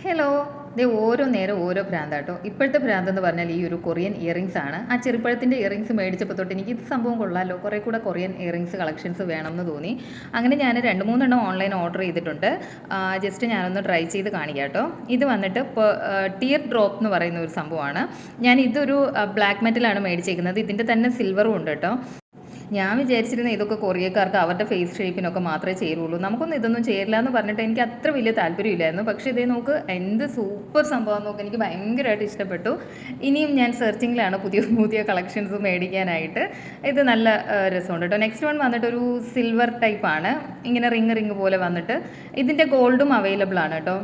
Hello. ഇത് ഓരോ നേരം ഓരോ ഭ്രാന്താട്ടോ. ഇപ്പോഴത്തെ ഭ്രാന്തെന്ന് പറഞ്ഞാൽ ഈ ഒരു കൊറിയൻ ഇയറിങ്സ് ആണ്. ആ ചെറുപ്പഴത്തിൻ്റെ ഇയറിങ്സ് മേടിച്ചപ്പോൾ തൊട്ട് എനിക്ക് ഇത് സംഭവം കൊള്ളാമല്ലോ, കുറേ കൂടെ കൊറിയൻ ഇയറിങ്സ് കളക്ഷൻസ് വേണമെന്ന് തോന്നി. അങ്ങനെ ഞാൻ 2-3 എണ്ണം ഓൺലൈൻ ഓർഡർ ചെയ്തിട്ടുണ്ട്. ജസ്റ്റ് ഞാനൊന്ന് ട്രൈ ചെയ്ത് കാണിക്കാം കേട്ടോ. ഇത് വന്നിട്ട് ടിയർ ഡ്രോപ്പ് എന്ന് പറയുന്ന ഒരു സംഭവമാണ്. ഞാൻ ഇതൊരു ബ്ലാക്ക് മെറ്റലാണ് മേടിച്ചേക്കുന്നത്. ഇതിൻ്റെ തന്നെ സിൽവറും ഉണ്ട് കേട്ടോ. ഞാൻ വിചാരിച്ചിരുന്ന ഇതൊക്കെ കൊറിയക്കാർക്ക് അവരുടെ ഫേസ് ഷേപ്പിനൊക്കെ മാത്രമേ ചേരുള്ളൂ, നമുക്കൊന്നും ഇതൊന്നും ചേരില്ല എന്ന് പറഞ്ഞിട്ട് എനിക്ക് അത്ര വലിയ താല്പര്യമില്ലായിരുന്നു. പക്ഷേ ഇതേ നോക്ക്, എന്ത് സൂപ്പർ സംഭവം നോക്ക്, എനിക്ക് ഭയങ്കരമായിട്ട് ഇഷ്ടപ്പെട്ടു. ഇനിയും ഞാൻ സെർച്ചിങ്ങിലാണ് പുതിയ പുതിയ കളക്ഷൻസ് മേടിക്കാനായിട്ട്. ഇത് നല്ല രസമുണ്ട് കേട്ടോ. നെക്സ്റ്റ് വൺ വന്നിട്ട് ഒരു സിൽവർ ടൈപ്പാണ്, ഇങ്ങനെ റിങ് പോലെ വന്നിട്ട്. ഇതിൻ്റെ ഗോൾഡും അവൈലബിൾ ആണ് കേട്ടോ.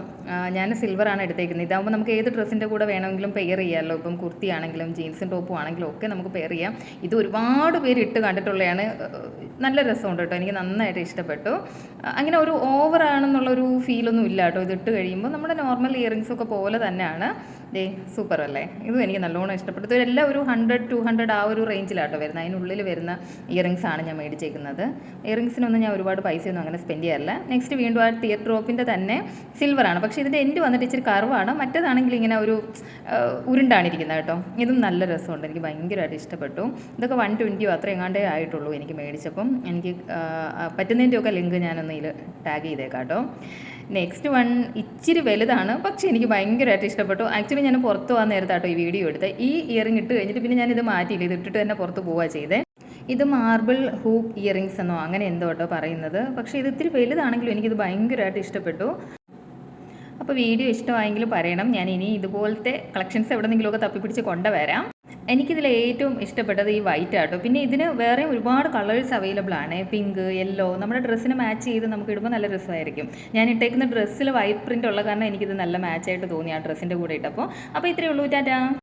ഞാൻ സിൽവറാണ് എടുത്തേക്കുന്നത്. ഇതാകുമ്പോൾ നമുക്ക് ഏത് ഡ്രസ്സിൻ്റെ കൂടെ വേണമെങ്കിലും പെയർ ചെയ്യാമല്ലോ. ഇപ്പം കുർത്തി ആണെങ്കിലും ജീൻസും ടോപ്പും ആണെങ്കിലും ഒക്കെ നമുക്ക് പെയർ ചെയ്യാം. ഇത് ഒരുപാട് പേര് ഇട്ട് കണ്ടിട്ടുള്ളതാണ്. നല്ല രസമുണ്ട് കേട്ടോ, എനിക്ക് നന്നായിട്ട് ഇഷ്ടപ്പെട്ടു. അങ്ങനെ ഒരു ഓവറാണെന്നുള്ളൊരു ഫീലൊന്നും ഇല്ല കേട്ടോ. ഇത് ഇട്ട് കഴിയുമ്പോൾ നമ്മുടെ നോർമൽ ഇയറിങ്സൊക്കെ പോലെ തന്നെയാണ്. ദേ സൂപ്പർ അല്ലേ. ഇതും എനിക്ക് നല്ലോണം ഇഷ്ടപ്പെട്ടു. ഇതെല്ലാം ഒരു 100-200 ആ ഒരു റേഞ്ചിലാട്ടോ വരുന്നത്. അതിനുള്ളിൽ വരുന്ന ഇയറിങ്സ് ആണ് ഞാൻ മേടിച്ചേക്കുന്നത്. ഇയറിങ്സിനൊന്നും ഞാൻ ഒരുപാട് പൈസയൊന്നും അങ്ങനെ സ്പെൻഡ് ചെയ്യാറില്ല. നെക്സ്റ്റ് വീണ്ടും ആ ടിയർ ഡ്രോപ്പിൻ്റെ തന്നെ സിൽവറാണ്, പക്ഷേ ഇതിൻ്റെ എൻഡ് വന്നിട്ട് ഇച്ചിരി കർവാണ്. മറ്റേതാണെങ്കിൽ ഇങ്ങനെ ഒരു ഉരുണ്ടാണിരിക്കുന്നത് കേട്ടോ. ഇതും നല്ല രസമുണ്ട്, എനിക്ക് ഭയങ്കരമായിട്ട് ഇഷ്ടപ്പെട്ടു. ഇതൊക്കെ 120 അത്ര എങ്ങാണ്ടേ ആയിട്ടുള്ളൂ എനിക്ക് മേടിച്ചപ്പം. എനിക്ക് പറ്റുന്നതിൻ്റെയൊക്കെ ലിങ്ക് ഞാനൊന്ന് ഇതിൽ ടാഗ് ചെയ്തേക്കാം കേട്ടോ. നെക്സ്റ്റ് വൺ ഇച്ചിരി വലുതാണ്, പക്ഷേ എനിക്ക് ഭയങ്കരമായിട്ട് ഇഷ്ടപ്പെട്ടു. ആക്ച്വലി ഞാൻ പുറത്ത് പോകാൻ നേരത്താട്ടോ ഈ വീഡിയോ എടുത്തത്. ഈ ഇയറിംഗ് ഇട്ട് കഴിഞ്ഞിട്ട് പിന്നെ ഞാനിത് മാറ്റിയില്ല, ഇത് ഇട്ടിട്ട് തന്നെ പുറത്ത് പോവുക ചെയ്തേ. ഇത് മാർബിൾ ഹൂപ്പ് ഇയറിങ്സ് എന്നോ അങ്ങനെ എന്തോ കേട്ടോ പറയുന്നത്. പക്ഷേ ഇത് ഇത്തിരി വലുതാണെങ്കിലും എനിക്കിത് ഭയങ്കരമായിട്ട് ഇഷ്ടപ്പെട്ടു. അപ്പോൾ വീഡിയോ ഇഷ്ടമായെങ്കിൽ പറയണം. ഞാൻ ഇനി ഇതുപോലത്തെ കളക്ഷൻസ് എവിടെയെങ്കിലുമൊക്കെ തപ്പിപ്പിടിച്ച് കൊണ്ടുവരാം. എനിക്കിതിൽ ഏറ്റവും ഇഷ്ടപ്പെട്ടത് ഈ വൈറ്റ് ആട്ടോ. പിന്നെ ഇതിന് വേറെ ഒരുപാട് കളേഴ്സ് അവൈലബിൾ ആണ്. പിങ്ക്, യെല്ലോ, നമ്മുടെ ഡ്രസ്സിന് മാച്ച് ചെയ്ത് നമുക്ക് ഇടുമ്പോൾ നല്ല രസമായിരിക്കും. ഞാൻ ഇട്ടേക്കുന്ന ഡ്രസ്സിൽ വൈറ്റ് പ്രിൻ്റ് ഉള്ള കാരണം എനിക്കിത് നല്ല മാച്ചായിട്ട് തോന്നി ആ ഡ്രസ്സിൻ്റെ കൂടെ ഇട്ടപ്പോൾ. അപ്പോൾ ഇത്രയേ ഉള്ളൂ. ടാറ്റാ.